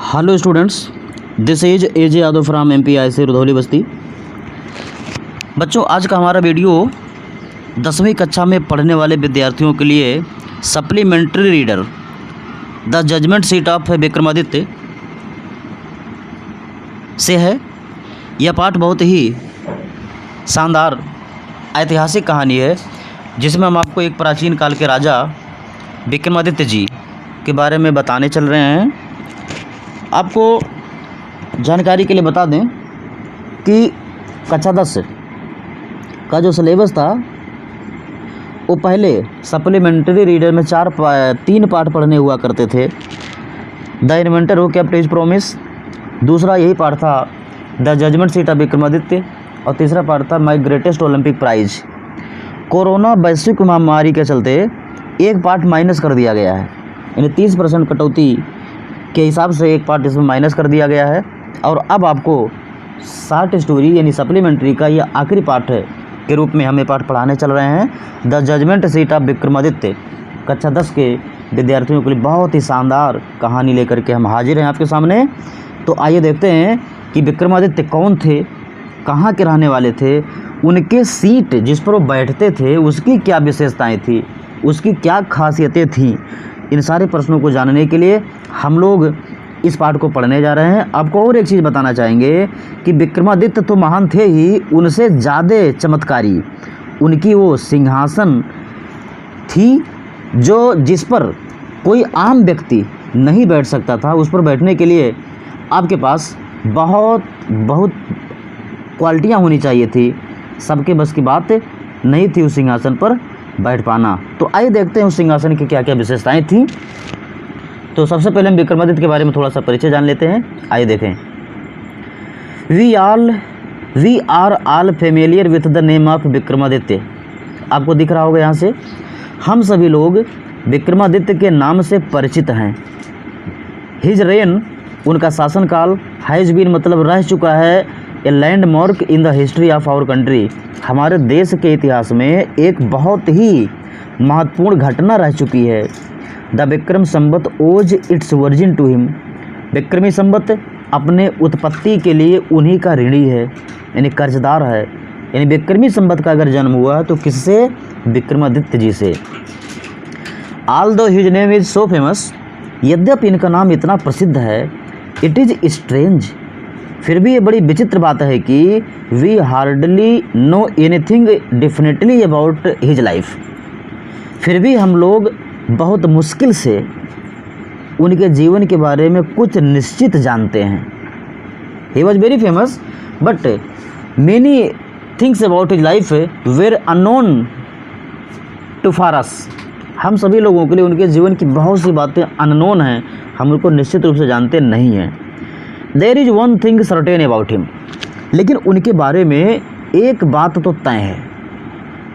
Hello students, this is AJ Yadav from MPIC Rudhauli बस्ती। बच्चों, आज का हमारा वीडियो 10वीं कक्षा में पढ़ने वाले विद्यार्थियों के लिए supplementary reader the judgement seat of Vikramaditya से है। यह पाठ बहुत ही शानदार ऐतिहासिक कहानी है, जिसमें हम आपको एक प्राचीन काल के राजा विक्रमादित्य जी के बारे में बताने चल रहे हैं। आपको जानकारी के लिए बता दें कि कक्षा 10 का जो सिलेबस था वो पहले सप्लीमेंट्री रीडर में 3 पार्ट पढ़ने हुआ करते थे। The inventor who kept his promise, दूसरा यही पार्ट था the judgement seat of Vikramaditya, और तीसरा पार्ट था my greatest Olympic prize. Corona वैश्विक महामारी के चलते एक पार्ट माइनस कर दिया गया है, यानी 30% कटौती के हिसाब से एक पार्ट इसमें माइनस कर दिया गया है। और अब आपको शॉर्ट स्टोरी यानी सप्लीमेंट्री का यह आखिरी पार्ट के रूप में हमें पाठ पढ़ाने चल रहे हैं। The judgement seat of Vikramaditya कक्षा 10 के विद्यार्थियों के लिए बहुत ही शानदार कहानी लेकर के हम हाजिर हैं आपके सामने। तो आइए देखते हैं कि विक्रमादित्य कौन थे, कहाँ के रहने वाले थे, उनके सीट जिस पर वो बैठते थे उसकी क्या विशेषताएँ थी, उसकी क्या खासियतें थीं। इन सारे प्रश्नों को जानने के लिए हम लोग इस पाठ को पढ़ने जा रहे हैं। आपको और एक चीज़ बताना चाहेंगे कि विक्रमादित्य तो महान थे ही, उनसे ज़्यादा चमत्कारी उनकी वो सिंहासन थी जिस पर कोई आम व्यक्ति नहीं बैठ सकता था। उस पर बैठने के लिए आपके पास बहुत क्वालिटियाँ होनी चाहिए थी। सबके बस की बात नहीं थी उस सिंहासन पर बैठ पाना। तो आइए देखते हैं उस सिंहासन की क्या क्या विशेषताएं थी। तो सबसे पहले हम विक्रमादित्य के बारे में थोड़ा सा परिचय जान लेते हैं। आइए देखें। We are all familiar with the name of Vikramaditya. आपको दिख रहा होगा यहाँ से, हम सभी लोग विक्रमादित्य के नाम से परिचित हैं। हिज रेन, उनका शासनकाल, हैज़ बीन मतलब रह चुका है, a landmark in the history of our country, हमारे देश के इतिहास में एक बहुत ही महत्वपूर्ण घटना रह चुकी है। द विक्रम संवत ओज इट्स वर्जिन टू हिम, विक्रमी संवत अपने उत्पत्ति के लिए उन्हीं का ऋणी है, यानी कर्जदार है। यानी विक्रमी संवत का अगर जन्म हुआ तो किससे? विक्रमादित्य जी से। ऑल दो his name is so famous, यद्यपि इनका नाम इतना प्रसिद्ध है, इट इज़ स्ट्रेंज, फिर भी ये बड़ी विचित्र बात है कि we hardly know anything definitely about his life, फिर भी हम लोग बहुत मुश्किल से उनके जीवन के बारे में कुछ निश्चित जानते हैं। He was very famous but many things about his life were unknown to for us, हम सभी लोगों के लिए उनके जीवन की बहुत सी बातें अननोन हैं, हम उनको निश्चित रूप से जानते नहीं हैं। There is one thing certain about him, लेकिन उनके बारे में एक बात तो तय है,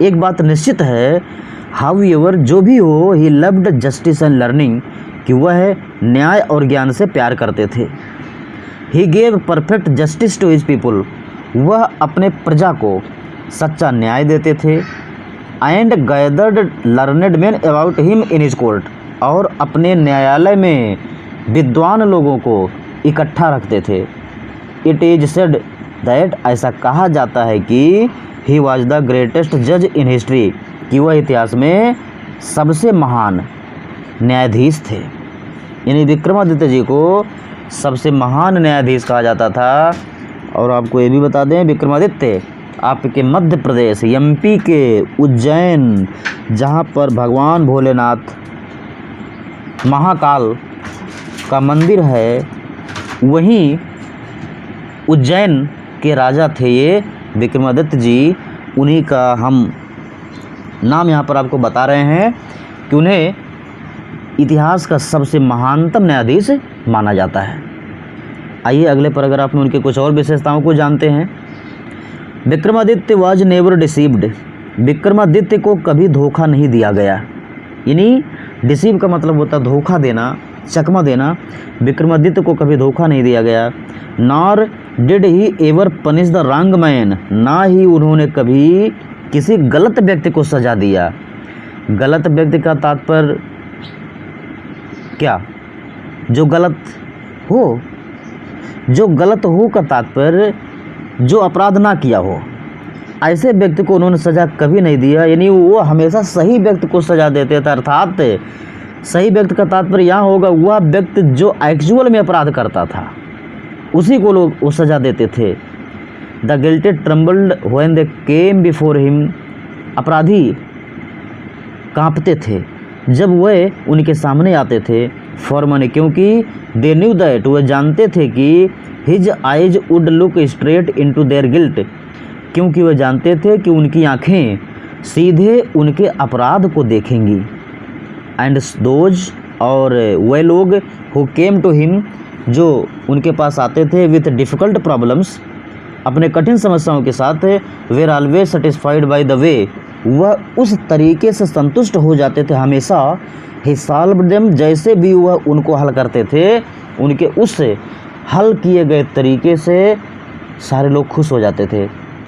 एक बात निश्चित है। हाउएवर, जो भी हो, he loved justice and learning, कि वह न्याय और ज्ञान से प्यार करते थे। He gave perfect justice to his people, वह अपने प्रजा को सच्चा न्याय देते थे। And gathered learned man about him in his court, और अपने न्यायालय में विद्वान लोगों को इकट्ठा रखते थे। इट इज सेड दैट, ऐसा कहा जाता है कि ही वॉज द ग्रेटेस्ट जज इन हिस्ट्री, कि वह इतिहास में सबसे महान न्यायाधीश थे। यानी विक्रमादित्य जी को सबसे महान न्यायाधीश कहा जाता था। और आपको ये भी बता दें, विक्रमादित्य आपके मध्य प्रदेश MP के उज्जैन, जहाँ पर भगवान भोलेनाथ महाकाल का मंदिर है, वहीं उज्जैन के राजा थे ये विक्रमादित्य जी। उन्हीं का हम नाम यहाँ पर आपको बता रहे हैं कि उन्हें इतिहास का सबसे महानतम न्यायाधीश माना जाता है। आइए अगले पैराग्राफ में उनके कुछ और विशेषताओं को जानते हैं। Vikramaditya was never deceived, Vikramaditya को कभी धोखा नहीं दिया गया। यानी डिसीव का मतलब होता है धोखा देना, चकमा देना। विक्रमादित्य को कभी धोखा नहीं दिया गया। Nor did he ever punish the wrong man, ना ही उन्होंने कभी किसी गलत व्यक्ति को सजा दिया। गलत व्यक्ति का तात्पर्य क्या? जो गलत हो, जो गलत हो का तात्पर्य जो अपराध ना किया हो, ऐसे व्यक्ति को उन्होंने सज़ा कभी नहीं दिया। यानी वो हमेशा सही व्यक्ति को सज़ा देते थे। अर्थात सही व्यक्ति का तात्पर्य यहाँ होगा वह व्यक्ति जो एक्चुअल में अपराध करता था उसी को लोग वो सज़ा देते थे। The guilty trembled when they came before him, अपराधी कांपते थे जब वह उनके सामने आते थे। फॉर मनी, क्योंकि दे न्यू दैट, वह जानते थे कि his eyes would look straight into their guilt, क्योंकि वह जानते थे कि उनकी आँखें सीधे उनके अपराध को देखेंगी। एंड दोज, और वह लोग हु केम टू हिम, जो उनके पास आते थे विथ डिफ़िकल्ट प्रॉब्लम्स, अपने कठिन समस्याओं के साथ, where always satisfied by the way, वह उस तरीके से संतुष्ट हो जाते थे हमेशा। ही सॉल्व्ड देम, जैसे भी वह उनको हल करते थे उनके उस हल किए गए तरीके से सारे लोग खुश हो जाते थे।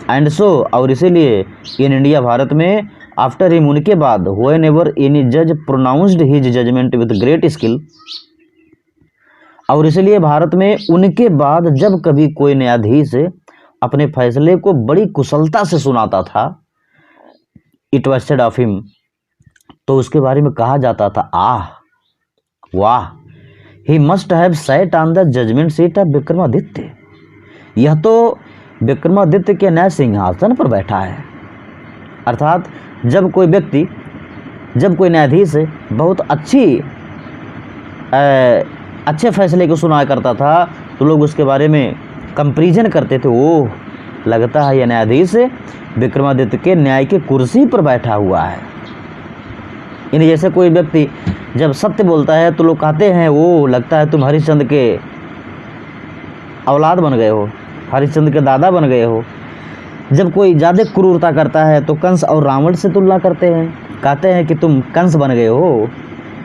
एंड सो, और इसीलिए इन इंडिया, भारत में, आफ्टर हिम, उनके बाद, व्हेन एवर एनी जज pronounced his judgement with great skill, और इसलिए भारत में उनके बाद जब कभी कोई न्यायाधीश अपने फैसले को बड़ी कुशलता से सुनाता था, it was said of him, तो उसके बारे में कहा जाता था, आह वाह, he must have sat on the judgement seat of Vikramaditya, यह तो विक्रमादित्य के न्याय सिंहासन पर बैठा है। अर्थात जब कोई व्यक्ति, जब कोई न्यायाधीश बहुत अच्छे फैसले को सुनाया करता था तो लोग उसके बारे में कंपैरिजन करते थे, ओह लगता है यह न्यायाधीश विक्रमादित्य के न्याय की कुर्सी पर बैठा हुआ है। यानी जैसे कोई व्यक्ति जब सत्य बोलता है तो लोग कहते हैं, वो लगता है तुम हरिश्चंद्र के औलाद बन गए हो, हरिश्चंद्र के दादा बन गए हो। जब कोई ज़्यादा क्रूरता करता है तो कंस और रावण से तुलना करते हैं, कहते हैं कि तुम कंस बन गए हो,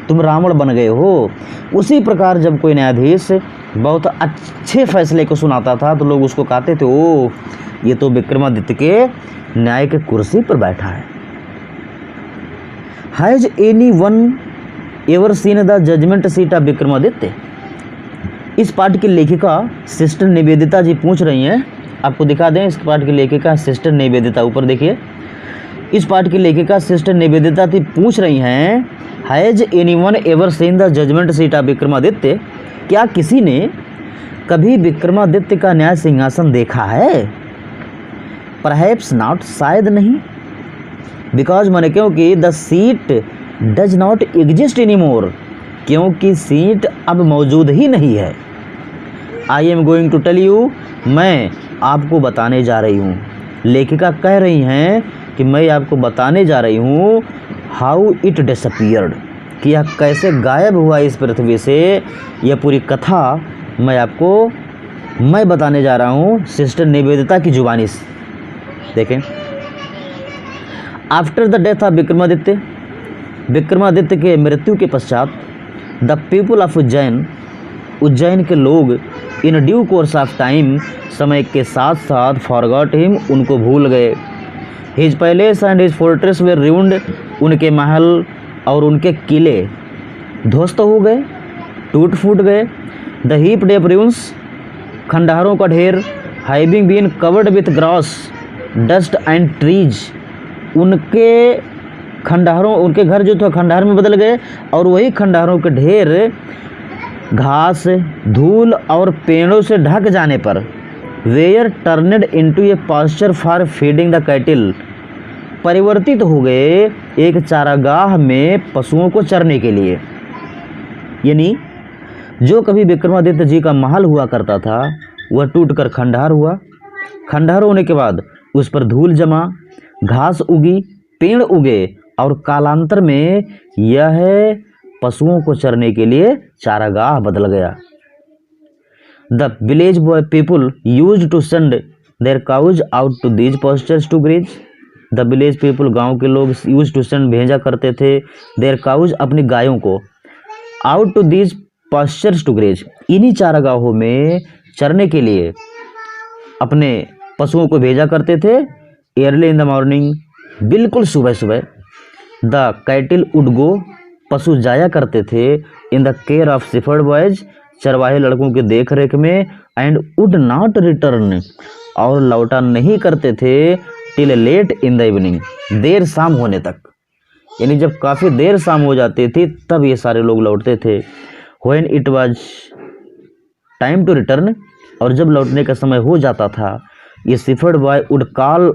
तुम रावण बन गए हो। उसी प्रकार जब कोई न्यायाधीश बहुत अच्छे फैसले को सुनाता था तो लोग उसको कहते थे, ओ ये तो विक्रमादित्य के न्याय के कुर्सी पर बैठा है। Has anyone ever seen the judgement seat of Vikramaditya? इस पाठ की लेखिका सिस्टर निवेदिता जी पूछ रही हैं, आपको दिखा दें। इस पाठ की लेखिका सिस्टर निवेदिता, ऊपर देखिए, इस पाठ की लेखिका सिस्टर निवेदिता जी पूछ रही हैं, has anyone ever seen the judgement seat of Vikramaditya? क्या किसी ने कभी विक्रमादित्य का न्याय सिंहासन देखा है? परहैप्स नॉट, शायद नहीं। बिकॉज माने क्योंकि the seat does not exist any more, क्योंकि सीट अब मौजूद ही नहीं है। I am going to tell you, मैं आपको बताने जा रही हूँ। लेखिका कह रही हैं कि मैं आपको बताने जा रही हूँ हाउ इट डिसअपीयर्ड, कि यह कैसे गायब हुआ इस पृथ्वी से। यह पूरी कथा मैं बताने जा रहा हूँ सिस्टर निवेदिता की जुबानी से। देखें, after the death of Vikramaditya, Vikramaditya के मृत्यु के पश्चात, the people of Ujjain, Ujjain के लोग, in due course of time, समय के साथ साथ, फॉरगॉट हिम, उनको भूल गए। His palace and his fortress way ruined, उनके महल और उनके किले ध्वस्त हो गए, टूट फूट गए। द हीप डेप रूइंस, खंडहरों का ढेर, having been covered with grass, dust and trees, उनके खंडहरों, उनके घर जो थे खंडहर में बदल गए, और वही खंडहरों के ढेर घास, धूल और पेड़ों से ढक जाने पर, were turned into a pasture for feeding the cattle, परिवर्तित हो गए एक चारागाह में पशुओं को चरने के लिए। यानी जो कभी विक्रमादित्य जी का महल हुआ करता था वह टूटकर खंडहर हुआ। खंडहर होने के बाद उस पर धूल जमा, घास उगी, पेड़ उगे, और कालांतर में यह पशुओं को चरने के लिए चारागाह बदल गया। The village boy people used to send their cows out to these pastures to graze, the village people, गांव के लोग, यूज टू सेंड, भेजा करते थे, देयर काउज, अपनी गायों को, out to these pastures to graze, इन्हीं चारागाहों में चरने के लिए अपने पशुओं को भेजा करते थे। एयरली इन द मॉर्निंग, बिल्कुल सुबह सुबह, द कैटिल वुड गो, पशु जाया करते थे, in the care of shepherd boys, चरवाहे लड़कों के देख रेख में, एंड वुड नॉट रिटर्न, और लौटा नहीं करते थे, till late in the evening, देर शाम होने तक, यानी जब काफ़ी देर शाम हो जाती थी तब ये सारे लोग लौटते थे। When it was time to return, और जब लौटने का समय हो जाता था, ये shepherd boy would call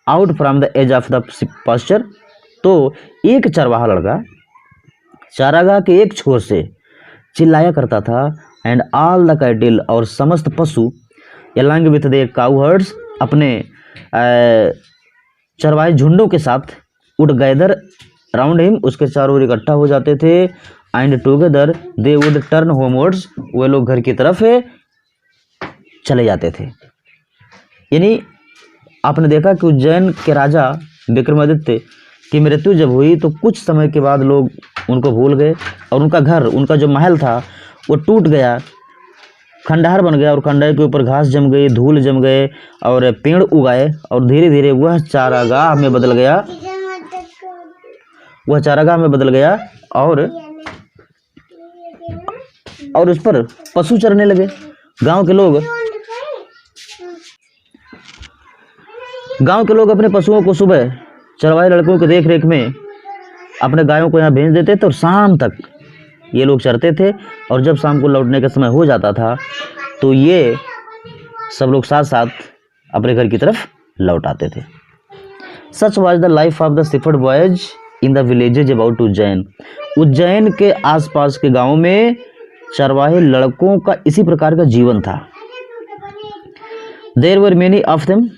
out from the edge of the pasture, तो एक चरवाहा लड़का चारागाह के एक छोर से चिल्लाया करता था, एंड ऑल द कैटिल, और समस्त पशु, along with the cow hertz, अपने चरवाहे झुंडों के साथ, वुड गैदर राउंड हिम, उसके चारों ओर इकट्ठा हो जाते थे, and together they would turn homewards, वे लोग घर की तरफ चले जाते थे। यानी आपने देखा कि उज्जैन के राजा विक्रमादित्य की मृत्यु जब हुई तो कुछ समय के बाद लोग उनको भूल गए, और उनका घर, उनका जो महल था वो टूट गया, खंडहर बन गया, और खंडहर के ऊपर घास जम गई, धूल जम गए, और पेड़ उगाए, और धीरे धीरे वह चारागाह में बदल गया, वह चारागाह में बदल गया, और उस पर पशु चरने लगे। गांव के लोग अपने पशुओं को सुबह चरवाहे लड़कों के देख रेख में अपने गायों को यहाँ भेज देते थे, और शाम तक ये लोग चरते थे, और जब शाम को लौटने का समय हो जाता था तो ये सब लोग साथ साथ अपने घर की तरफ लौट आते थे। Such was the life of the shepherd boys in the villages about Ujjain. Ujjain के आसपास के गांवों में चरवाहे लड़कों का इसी प्रकार का जीवन था। There were many of them,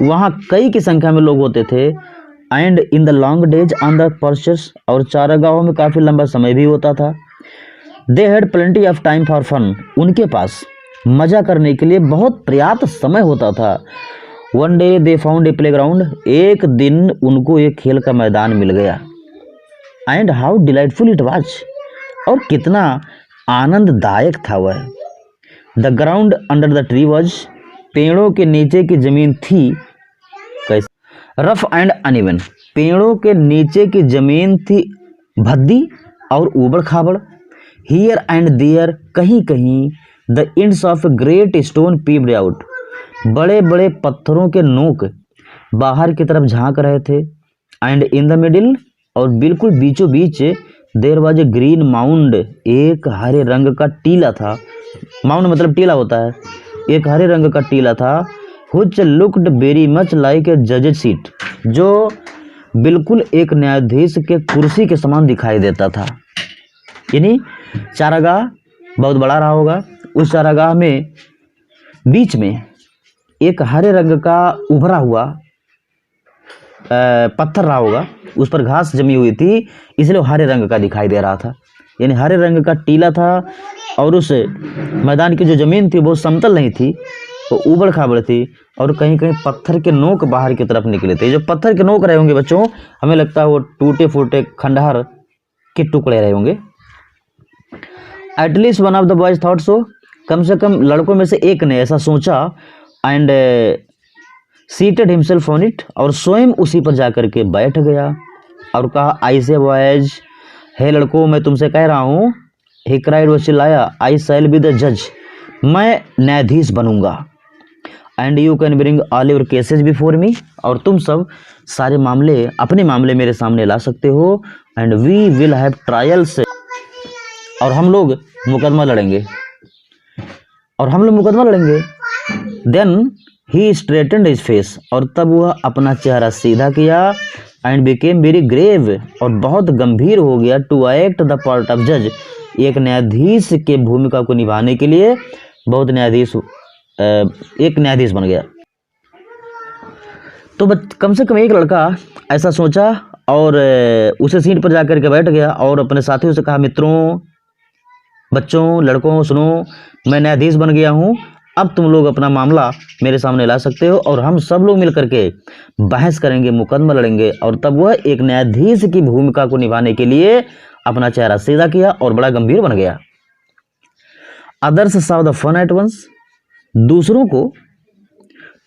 वहाँ कई की संख्या में लोग होते थे, and in the long days on the pastures, और चारागाहों में काफ़ी लंबा समय भी होता था। They had plenty of time for fun, उनके पास मजा करने के लिए बहुत पर्याप्त समय होता था। One day they found a play ground, एक दिन उनको एक खेल का मैदान मिल गया, and how delightful it was, और कितना आनंददायक था वह। The ground under the tree was, पेड़ों के नीचे की जमीन थी कैसे, रफ एंड अनइवन, पेड़ों के नीचे की जमीन थी भद्दी और ऊबड़ खाबड़। हियर एंड देयर, कहीं कहीं, the ends of great stone peeped out, बड़े बड़े पत्थरों के नोक बाहर की तरफ झांक रहे थे। एंड इन द मिडिल, और बिल्कुल बीचों बीच, there was a green mound, एक हरे रंग का टीला था। माउंड मतलब टीला होता है, एक हरे रंग का टीला था। Which looked very much like a जजेस सीट, जो बिल्कुल एक न्यायाधीश के कुर्सी के समान दिखाई देता था। यानी चारागाह बहुत बड़ा रहा होगा, उस चारागाह में बीच में एक हरे रंग का उभरा हुआ पत्थर रहा होगा, उस पर घास जमी हुई थी, इसलिए हरे रंग का दिखाई दे रहा था। यानी हरे रंग का टीला था, और उस मैदान की जो ज़मीन थी वो समतल नहीं थी, वो ऊबड़ खाबड़ थी, और कहीं कहीं पत्थर के नोक बाहर की तरफ निकले थे। जो पत्थर के नोक रहे होंगे बच्चों, हमें लगता है वो टूटे फूटे खंडहर के टुकड़े रहे होंगे। At least one of the boys thought so, कम से कम लड़कों में से एक ने ऐसा सोचा। And seated himself on it, और स्वयं उसी पर जाकर के बैठ गया, और कहा, आई से बॉयज, हे लड़कों मैं तुमसे कह रहा हूँ, ही क्राइड, वो चिल्लाया, आई शैल बी द जज, मैं न्यायाधीश बनूंगा। And you can bring all your cases before me, और तुम सब सारे मामले, अपने मामले मेरे सामने ला सकते हो। And we will have trials, और हम लोग मुकदमा लड़ेंगे, then he straightened his face, और तब वह अपना चेहरा सीधा किया। एंड बिकेम वेरी ग्रेव, और बहुत गंभीर हो गया। To act the part of जज, एक न्यायाधीश के भूमिका को निभाने के लिए एक न्यायाधीश बन गया। तो कम से कम एक लड़का ऐसा सोचा, और उसे सीट पर जाकर के बैठ गया, और अपने साथियों से कहा, मित्रों, बच्चों, लड़कों, सुनो, मैं न्यायाधीश बन गया हूँ, अब तुम लोग अपना मामला मेरे सामने ला सकते हो, और हम सब लोग मिलकर के बहस करेंगे, मुकदमा लड़ेंगे। और तब वह एक न्यायाधीश की भूमिका को निभाने के लिए अपना चेहरा सीधा किया और बड़ा गंभीर बन गया। Others saw the fun at once, दूसरों को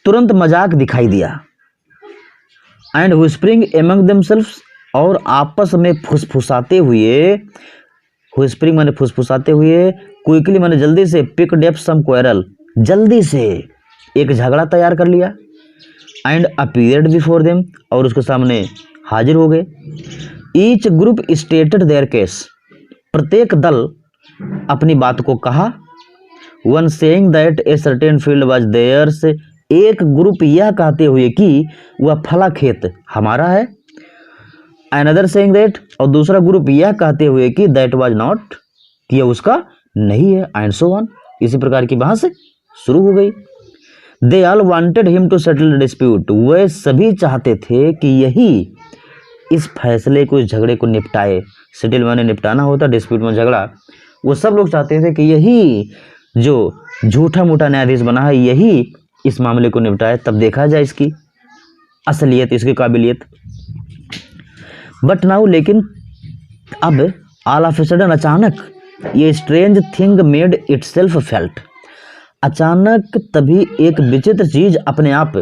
तुरंत मजाक दिखाई दिया। एंड व्हिस्परिंग एमंग देमसेल्व्स, और आपस में फुसफुसाते हुए, व्हिस्परिंग माने फुसफुसाते हुए, क्विकली मैंने जल्दी से पिक्ड अप सम क्वेरल, जल्दी से एक झगड़ा तैयार कर लिया। एंड अपीयर्ड बिफोर देम, और उसके सामने हाजिर हो गए। Each group stated their case, प्रत्येक दल अपनी बात को कहा। One saying that a certain field was theirs, एक ग्रुप यह कहते हुए कि वह फला खेत हमारा है। अनदर सेइंग दैट, और दूसरा ग्रुप यह कहते हुए कि दैट वाज नॉट, कि यह उसका नहीं है। एंड सो ऑन, इसी प्रकार की बहस शुरू हो गई। They all wanted him to settle the dispute, वे सभी चाहते थे कि यही इस फैसले को, इस झगड़े को निपटाए। सेटल माने निपटाना होता, डिस्प्यूट में झगड़ा। वो सब लोग चाहते थे कि यही जो झूठा मूठा न्यायाधीश बना है यही इस मामले को निपटाए, तब देखा जाए इसकी असलियत, इसकी काबिलियत। बट नाउ, लेकिन अब ऑल ऑफ ए सडन, अचानक ये strange thing made itself felt, अचानक तभी एक विचित्र चीज अपने आप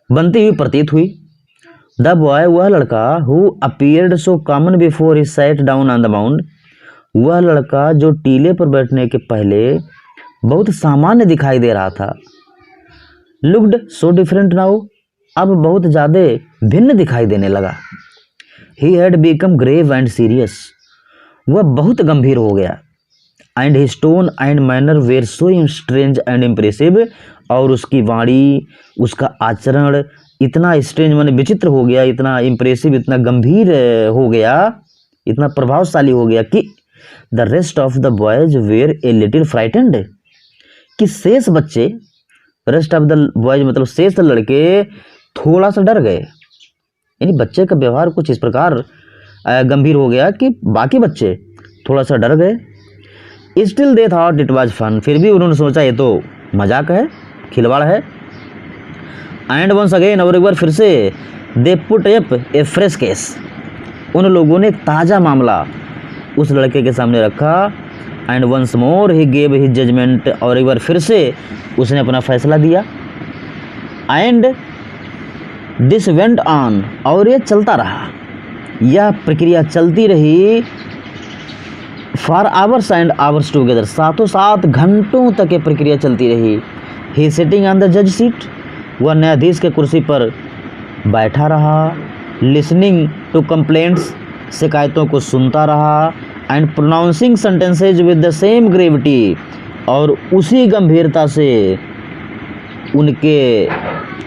बनती हुई प्रतीत हुई। द बॉय, वह लड़का, who appeared so common before he sat down on the mound, वह लड़का जो टीले पर बैठने के पहले बहुत सामान्य दिखाई दे रहा था, लुक्ड सो डिफरेंट नाउ, अब बहुत ज्यादा भिन्न दिखाई देने लगा। He had become grave and serious, वह बहुत गंभीर हो गया। And his tone and manner were so strange and impressive, और उसकी वाणी, उसका आचरण इतना स्ट्रेंज माने विचित्र हो गया, इतना इम्प्रेसिव, इतना गंभीर हो गया, इतना प्रभावशाली हो गया कि the rest of the boys were a little frightened, कि शेष बच्चे, रेस्ट ऑफ द बॉयज मतलब शेष लड़के थोड़ा सा डर गए। यानी बच्चे का व्यवहार कुछ इस प्रकार गंभीर हो गया कि बाकी बच्चे थोड़ा सा डर गए। Still they thought it was fun, फिर भी उन्होंने सोचा ये तो मजाक है, खिलवाड़ है। एंड वंस अगेन, और एक बार फिर से, they put up A fresh case, उन लोगों ने एक ताज़ा मामला उस लड़के के सामने रखा। And once more he gave his judgement, और एक बार फिर से उसने अपना फैसला दिया। एंड दिस वेंट ऑन, और ये चलता रहा, यह प्रक्रिया चलती रही। For hours and hours together, साथों साथ घंटों तक ये प्रक्रिया चलती रही। ही सिटिंग ऑन द जज सीट, वह न्यायाधीश के कुर्सी पर बैठा रहा। लिसनिंग टू कंप्लेंट्स, शिकायतों को सुनता रहा। And pronouncing sentences with the same gravity, और उसी गंभीरता से उनके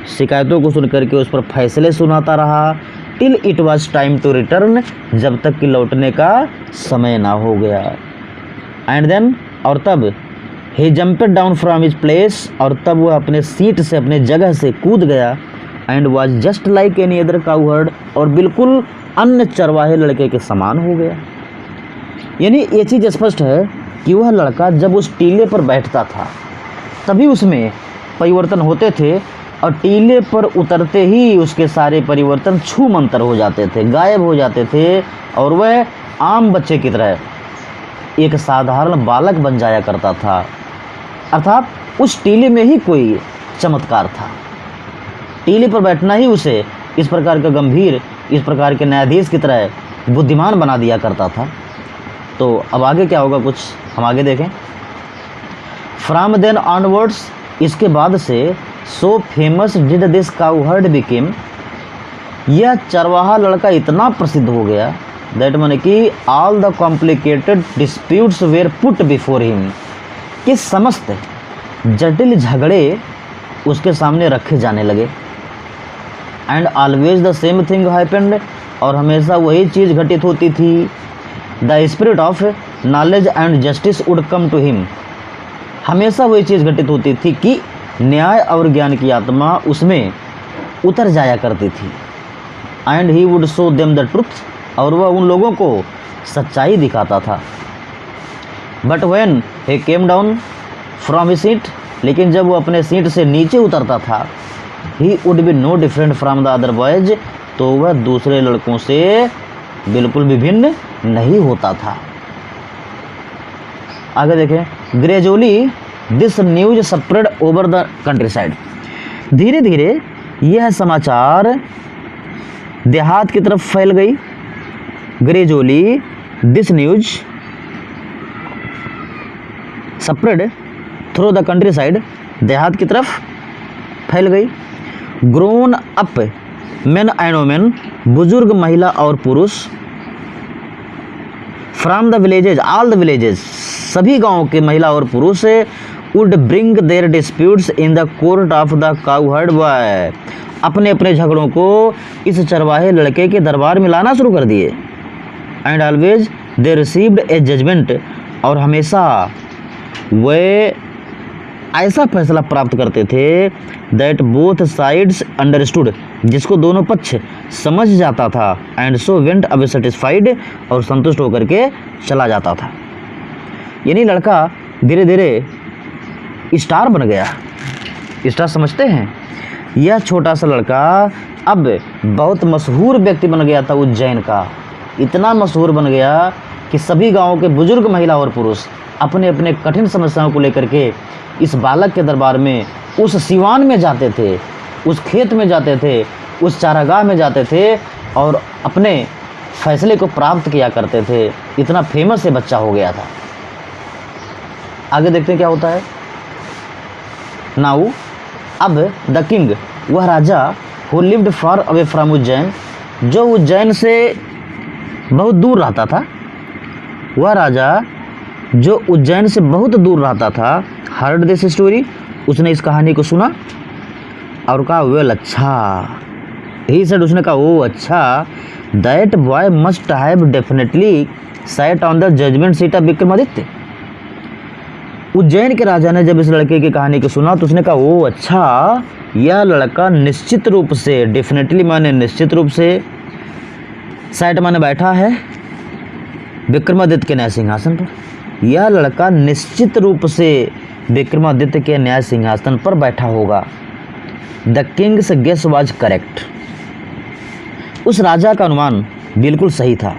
शिकायतों को सुन करके उस पर फैसले सुनाता रहा। Till it was time to return, जब तक कि लौटने का समय ना हो गया। एंड देन, और तब he jumped down from his place, और तब वह अपने सीट से, अपने जगह से कूद गया। And was just like any other cow heard, और बिल्कुल अन्य चरवाहे लड़के के समान हो गया। यानी ये चीज़ स्पष्ट है कि वह लड़का जब उस टीले पर बैठता था तभी उसमें परिवर्तन होते थे, और टीले पर उतरते ही उसके सारे परिवर्तन छू मंतर हो जाते थे, गायब हो जाते थे, और वह आम बच्चे की तरह एक साधारण बालक बन जाया करता था। अर्थात उस टीले में ही कोई चमत्कार था। टीले पर बैठना ही उसे इस प्रकार का गंभीर, इस प्रकार के न्यायाधीश की तरह बुद्धिमान बना दिया करता था। तो अब आगे क्या होगा, कुछ हम आगे देखें। फ्रॉम देन ऑनवर्ड्स, इसके बाद से, so famous did this cow heard became, यह चरवाहा लड़का इतना प्रसिद्ध हो गया, दैट माने कि all the complicated disputes were put before him, कि समस्त जटिल झगड़े उसके सामने रखे जाने लगे। And always the same thing happened, और हमेशा वही चीज़ घटित होती थी। The spirit of knowledge and justice would come to him, हमेशा वही चीज़ घटित होती थी कि न्याय और ज्ञान की आत्मा उसमें उतर जाया करती थी। And he would show them the truth, और वह उन लोगों को सच्चाई दिखाता था। But when he came down from his seat, लेकिन जब वो अपने सीट से नीचे उतरता था, he would be no different from the other boys, तो वह दूसरे लड़कों से बिल्कुल विभिन्न नहीं होता था। आगे देखें। Gradually this news spread over the country side, धीरे धीरे यह समाचार देहात की तरफ फैल गई। Gradually this news spread through the country side, देहात की तरफ फैल गई। Grown up main and women, बुजुर्ग महिला और पुरुष, from the villages, all the villages, सभी गांवों के महिला और पुरुष would bring their disputes in the court of the cowherd boy, अपने अपने झगड़ों को इस चरवाहे लड़के के दरबार में लाना शुरू कर दिए। And always they received a judgement, और हमेशा वे ऐसा फैसला प्राप्त करते थे दैट बोथ साइड्स अंडरस्टूड, जिसको दोनों पक्ष समझ जाता था। And so went away satisfied, और संतुष्ट होकर के चला जाता था। यानी लड़का धीरे धीरे स्टार बन गया। स्टार समझते हैं? यह छोटा सा लड़का अब बहुत मशहूर व्यक्ति बन गया था उज्जैन का। इतना मशहूर बन गया कि सभी गांवों के बुजुर्ग महिला और पुरुष अपने अपने कठिन समस्याओं को लेकर के इस बालक के दरबार में, उस सिवान में जाते थे, उस खेत में जाते थे, उस चारागाह में जाते थे और अपने फैसले को प्राप्त किया करते थे। इतना फेमस ये बच्चा हो गया था। आगे देखते हैं क्या होता है। नाउ अब द किंग, वह राजा who lived far away from Ujjain, जो उज्जैन से बहुत दूर रहता था, वह राजा जो उज्जैन से बहुत दूर रहता था, हर्ड दिस स्टोरी, उसने इस कहानी को सुना और कहा वेल, अच्छा, ही सेड, उसने कहा ओ अच्छा, that boy must have definitely sat on the judgement seat of Vikramaditya. Ujjain के राजा ने जब इस लड़के की कहानी को सुना तो उसने कहा ओ अच्छा, यह लड़का निश्चित रूप से, डेफिनेटली माने निश्चित रूप से, सैट माने बैठा है विक्रमादित्य के न्याय सिंहासन पर। यह लड़का निश्चित रूप से विक्रमादित्य के न्याय सिंहासन पर बैठा होगा। The king's guess was correct, उस राजा का अनुमान बिल्कुल सही था।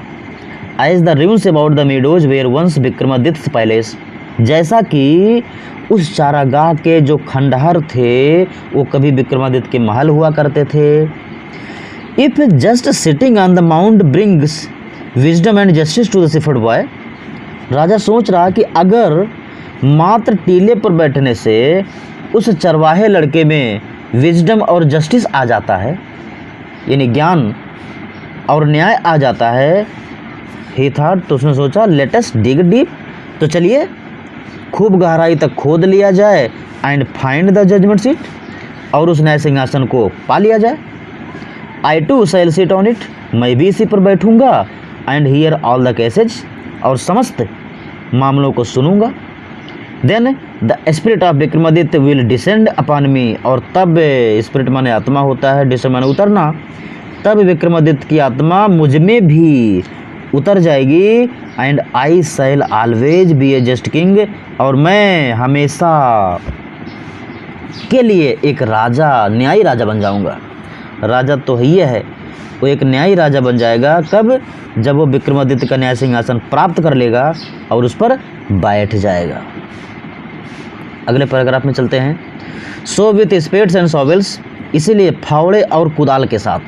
As the rooms about the meadows where once Vikramaditya palace, जैसा कि उस चारागाह के जो खंडहर थे वो कभी विक्रमादित्य के महल हुआ करते थे। If just sitting on the mount brings wisdom and justice to the shepherd boy, राजा सोच रहा कि अगर मात्र टीले पर बैठने से उस चरवाहे लड़के में विजडम और जस्टिस आ जाता है, यानी ज्ञान और न्याय आ जाता है, ही थॉट, तो उसने सोचा लेट अस डिग डीप, तो चलिए खूब गहराई तक खोद लिया जाए and find the judgement seat, और उस न्याय सिंहासन को पा लिया जाए। I too shall sit on it, मैं भी इसी पर बैठूंगा, and hear all the cases, और समस्त मामलों को सुनूंगा। Then the spirit of Vikramaditya will descend upon me, और तब स्पिरिट माने आत्मा होता है, डिसेंड माने उतरना, तब विक्रमादित्य की आत्मा मुझ में भी उतर जाएगी। And I shell always be A just king, और मैं हमेशा के लिए एक राजा, न्यायी राजा बन जाऊंगा। राजा तो ही है, वो एक न्यायी राजा बन जाएगा। कब? जब वो विक्रमादित्य का न्याय सिंहासन प्राप्त कर लेगा और उस पर बैठ जाएगा। अगले पैराग्राफ में चलते हैं। सो विथ स्पेड्स एंड शॉवेल्स, इसीलिए फावड़े और कुदाल के साथ,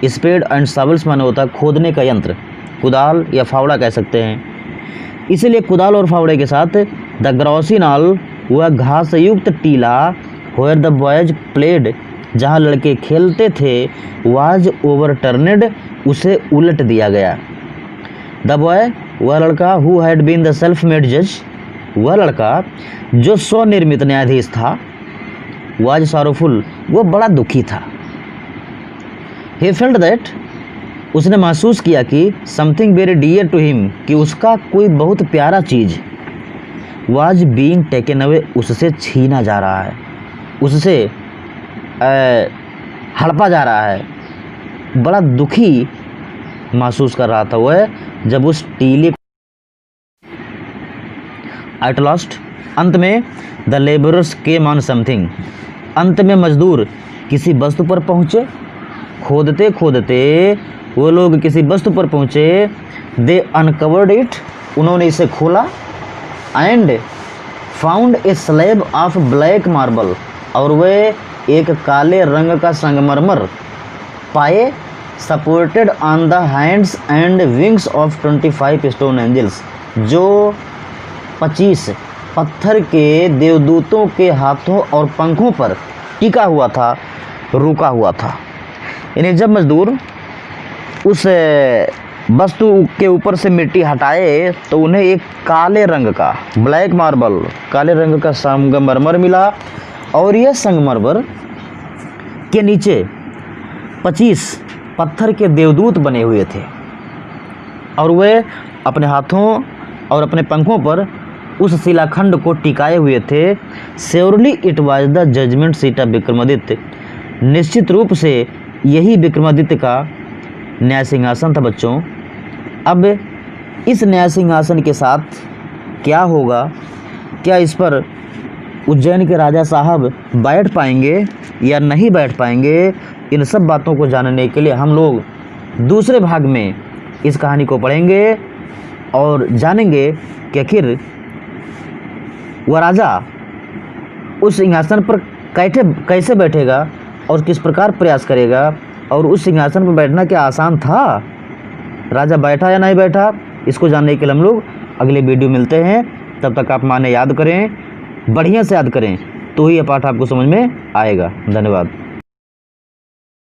स्पेड एंड शॉवेल्स माने होता है खोदने का यंत्र, कुदाल या फावड़ा कह सकते हैं। इसीलिए कुदाल और फावड़े के साथ द ग्रॉसिनॉल, वह घास युक्त टीला, वेयर द बॉयज प्लेड, जहाँ लड़के खेलते थे, वाज ओवरटर्नेड, उसे उलट दिया गया। द बॉय, वह लड़का, who had been the self made जज, वह लड़का जो स्वनिर्मित न्यायाधीश था, वाज सॉरोफुल, वो बड़ा दुखी था। ही फेल्ट दैट, उसने महसूस किया कि something very dear to him, कि उसका कोई बहुत प्यारा चीज़, वाज बीइंग टेकन अवे, उससे छीना जा रहा है, उससे हड़पा जा रहा है। बड़ा दुखी महसूस कर रहा था वह जब उस टीले। एट लास्ट, अंत में the labourers came on something, अंत में मजदूर किसी वस्तु पर पहुँचे। खोदते खोदते वो लोग किसी वस्तु पर पहुँचे। दे अनकवर्ड इट, उन्होंने इसे खोला। And found a slab of black marble, और वे एक काले रंग का संगमरमर पाए। Supported on the hands and wings of 25 stone angels, जो 25 पत्थर के देवदूतों के हाथों और पंखों पर टिका हुआ था, रुका हुआ था। यानी जब मजदूर उस वस्तु के ऊपर से मिट्टी हटाए तो उन्हें एक काले रंग का, ब्लैक मार्बल, काले रंग का संगमरमर मिला और यह संगमरमर के नीचे 25 पत्थर के देवदूत बने हुए थे और वे अपने हाथों और अपने पंखों पर उस शिलाखंड को टिकाए हुए थे। Surely it was the judgement seat of Vikramaditya. निश्चित रूप से यही विक्रमादित्य का न्याय सिंहासन था बच्चों। अब इस न्याय सिंहासन के साथ क्या होगा, क्या इस पर उज्जैन के राजा साहब बैठ पाएंगे या नहीं बैठ पाएंगे, इन सब बातों को जानने के लिए हम लोग दूसरे भाग में इस कहानी को पढ़ेंगे और जानेंगे कि आखिर वह राजा उस सिंहासन पर कैसे बैठेगा और किस प्रकार प्रयास करेगा, और उस सिंहासन पर बैठना क्या आसान था, राजा बैठा या नहीं बैठा, इसको जानने के लिए हम लोग अगले वीडियो मिलते हैं। तब तक आप माने याद करें, बढ़िया से याद करें, तो ही यह पाठ आपको समझ में आएगा। धन्यवाद।